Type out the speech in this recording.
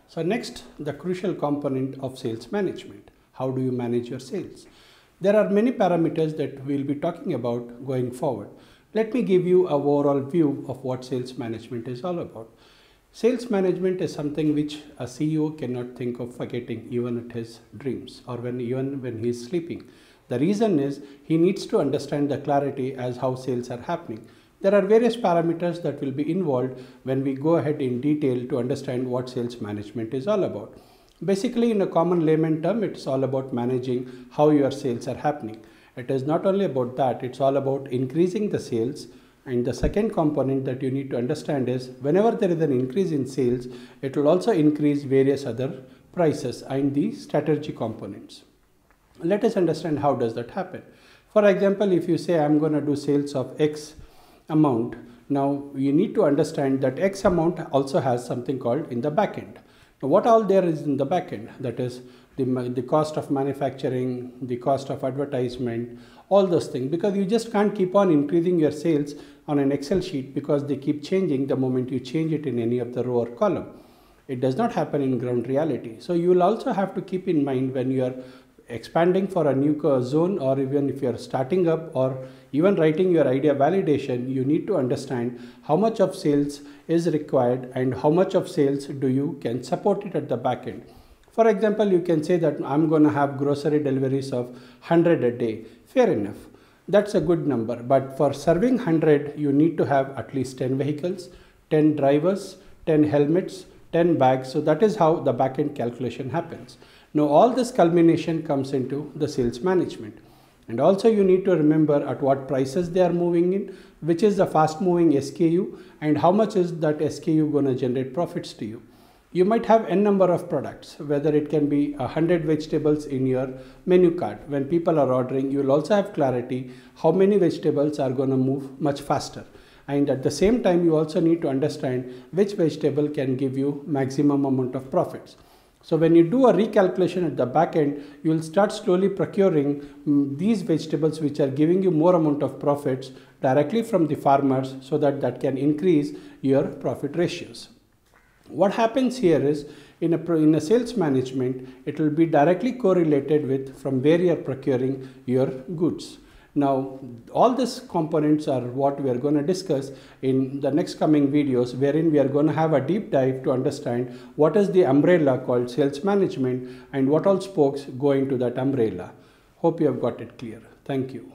So next, the crucial component of sales management. How do you manage your sales? There are many parameters that we'll be talking about going forward. Let me give you an overall view of what sales management is all about. Sales management is something which a CEO cannot think of forgetting even at his dreams or even when he is sleeping. The reason is he needs to understand the clarity as how sales are happening. There are various parameters that will be involved when we go ahead in detail to understand what sales management is all about. Basically, in a common layman term, it's all about managing how your sales are happening. It is not only about that, it's all about increasing the sales. And the second component that you need to understand is whenever there is an increase in sales, it will also increase various other prices and the strategy components. Let us understand how does that happen. For example, if you say I'm going to do sales of X amount, now you need to understand that X amount also has something called in the back end. Now, what all there is in the back end? That is the cost of manufacturing, the cost of advertisement, all those things, because you just can't keep on increasing your sales on an Excel sheet because they keep changing the moment you change it in any of the row or column. It does not happen in ground reality. So you will also have to keep in mind when you are expanding for a new zone, or even if you are starting up or even writing your idea validation, you need to understand how much of sales is required and how much of sales do you can support it at the back end. For example, you can say that I'm going to have grocery deliveries of 100 a day. Fair enough. That's a good number. But for serving 100, you need to have at least 10 vehicles, 10 drivers, 10 helmets, 10 bags. So that is how the back end calculation happens. Now all this culmination comes into the sales management. And also you need to remember at what prices they are moving in, which is the fast moving SKU, and how much is that SKU going to generate profits to you. You might have n number of products, whether it can be 100 vegetables in your menu card. When people are ordering, you will also have clarity how many vegetables are going to move much faster. And at the same time, you also need to understand which vegetable can give you maximum amount of profits. So when you do a recalculation at the back end, you will start slowly procuring these vegetables which are giving you more amount of profits directly from the farmers, so that can increase your profit ratios. What happens here is in a sales management, it will be directly correlated with from where you are procuring your goods. Now, all these components are what we are going to discuss in the next coming videos, wherein we are going to have a deep dive to understand what is the umbrella called sales management and what all spokes go into that umbrella. Hope you have got it clear. Thank you.